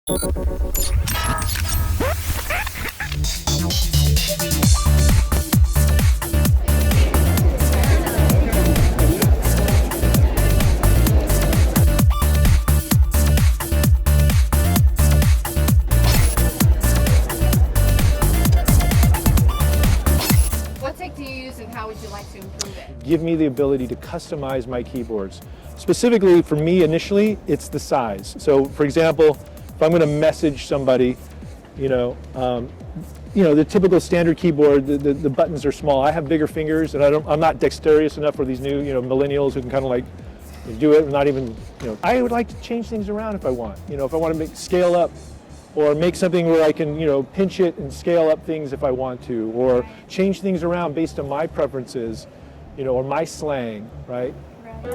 What tech do you use and how would you like to improve it? Give me the ability to customize my keyboards. Specifically for me initially, it's the size. So for example, if I'm going to message somebody, the typical standard keyboard, the buttons are small. I have bigger fingers and I'm not dexterous enough for these new, millennials who can kind of like do it, not even, I would like to change things around if I want. If I want to scale up or make something where I can, pinch it and scale up things if I want to, or change things around based on my preferences, or my slang, right?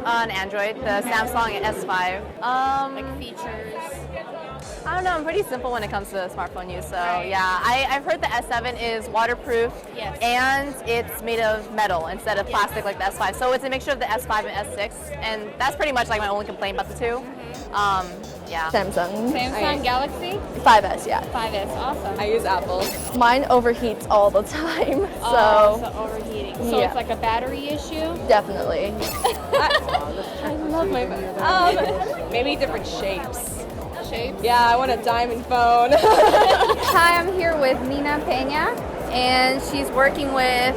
On Android, the Samsung S5. Like features? I don't know, I'm pretty simple when it comes to smartphone use, so yeah. I've heard the S7 is waterproof, Yes. and it's made of metal instead of plastic like the S5. So it's a mixture of the S5 and S6, and that's pretty much like my only complaint about the two. Yeah. Samsung. Samsung Galaxy? 5S, yeah. 5S, awesome. I use Apple. Mine overheats all the time, Oh, so so overheating. So yeah. it's like a battery issue? definitely. I love my phone. Maybe different shapes. Shapes? Yeah, I want a diamond phone. Hi, I'm here with Nina Pena, and she's working with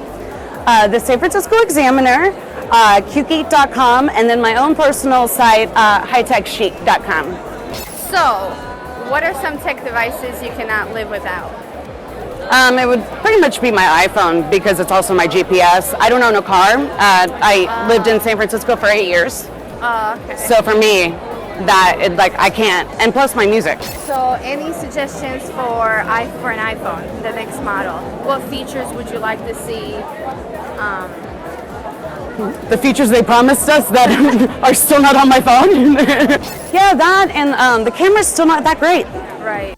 the San Francisco Examiner, QGate.com, and then my own personal site, hightechchic.com. So, what are some tech devices you cannot live without? It would pretty much be my iPhone because it's also my GPS. I don't own a car. I lived in San Francisco for 8 years. Okay. So for me, I can't. And plus my music. So, any suggestions for an iPhone, the next model? What features would you like to see? The features they promised us that are still not on my phone. Yeah, that and the camera's still not that great. Right.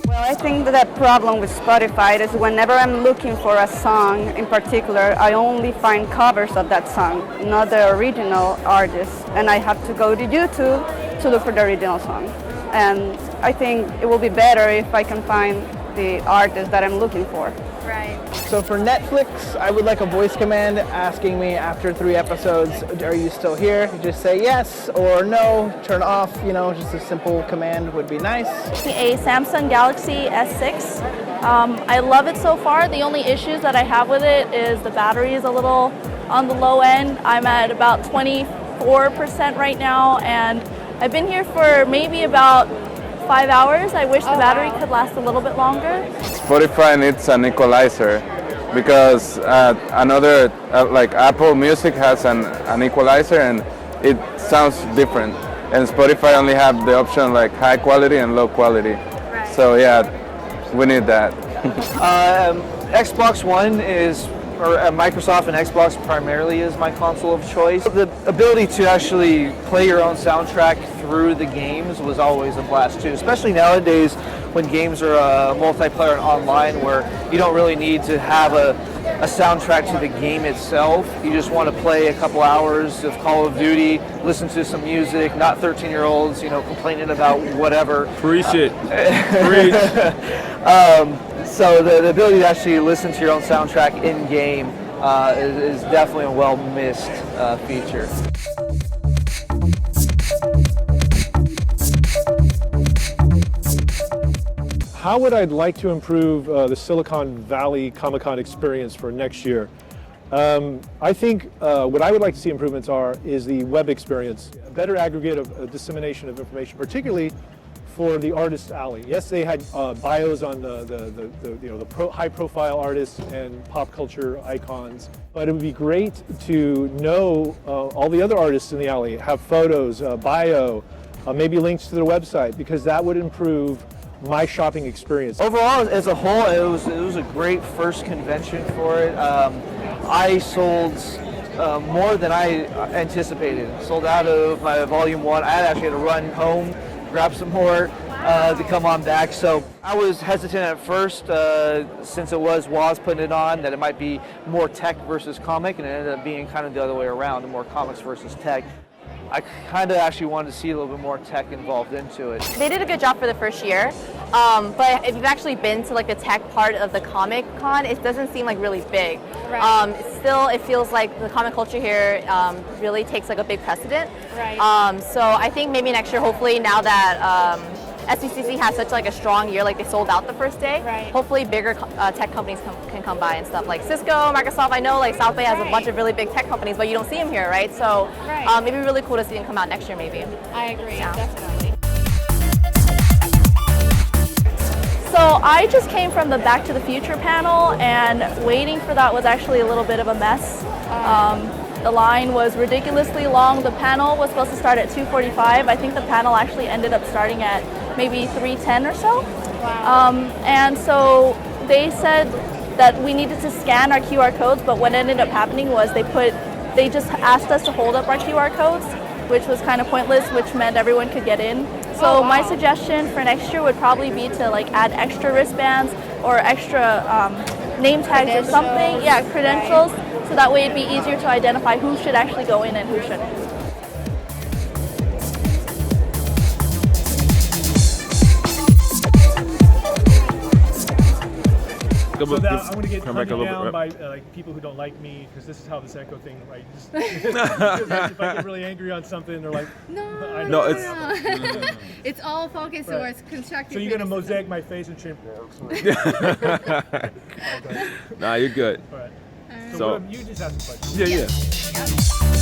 Well, I think that the problem with Spotify is whenever I'm looking for a song in particular, I only find covers of that song, not the original artist. And I have to go to YouTube to look for the original song. And I think it will be better if I can find the artist that I'm looking for. Right. So for Netflix, I would like a voice command asking me after 3 episodes, are you still here? You just say yes or no, turn off, just a simple command would be nice. A Samsung Galaxy S6. I love it so far. The only issues that I have with it is the battery is a little on the low end. I'm at about 24% right now, and I've been here for maybe about 5 hours. I wish the battery could last a little bit longer. Spotify needs an equalizer because like Apple Music has an equalizer and it sounds different. And Spotify only have the option like high quality and low quality. Right. So yeah, we need that. Xbox One Microsoft and Xbox primarily is my console of choice. The ability to actually play your own soundtrack through the games was always a blast too, especially nowadays when games are multiplayer and online where you don't really need to have a soundtrack to the game itself. You just want to play a couple hours of Call of Duty, listen to some music, not 13-year-olds, complaining about whatever. Preach it. Preach. So the ability to actually listen to your own soundtrack in-game is definitely a well-missed feature. How would I like to improve the Silicon Valley Comic-Con experience for next year? I think what I would like to see improvements is the web experience, a better aggregate of dissemination of information, particularly for the artist alley. Yes, they had bios on the high-profile artists and pop culture icons, but it would be great to know all the other artists in the alley, have photos, bio, maybe links to their website, because that would improve my shopping experience. Overall, as a whole, it was a great first convention for it. I sold more than I anticipated. Sold out of my volume 1. I actually had to run home, grab some more to come on back. So I was hesitant at first since it was Woz putting it on, that it might be more tech versus comic, and it ended up being kind of the other way around, more comics versus tech. I kind of actually wanted to see a little bit more tech involved into it. They did a good job for the first year, but if you've actually been to like the tech part of the Comic Con, it doesn't seem like really big. Right. Still, it feels like the comic culture here really takes like a big precedent. Right. So I think maybe next year, hopefully, now that SBCC has such like a strong year, like they sold out the first day. Right. Hopefully, bigger tech companies can come by and stuff like Cisco, Microsoft. I know like South Bay has a bunch of really big tech companies, but you don't see them here, right? So it'd be really cool to see them come out next year, maybe. I agree, Yeah. definitely. So I just came from the Back to the Future panel, and waiting for that was actually a little bit of a mess. The line was ridiculously long. The panel was supposed to start at 2:45. I think the panel actually ended up starting at maybe 3:10 or so. Wow. And so they said that we needed to scan our QR codes, but what ended up happening was they just asked us to hold up our QR codes, which was kind of pointless, which meant everyone could get in. So my suggestion for next year would probably be to like add extra wristbands or extra name tags or something. Yeah, credentials. So that way it'd be easier to identify who should actually go in and who shouldn't. So that I'm gonna get hunted down by like people who don't like me because this is how this echo thing, right? If I get really angry on something, they're like, No, it's all focused towards constructive. So you're gonna criticism. mosaic my face and trim. Nah, you're good. All right. So you just ask a question. yeah.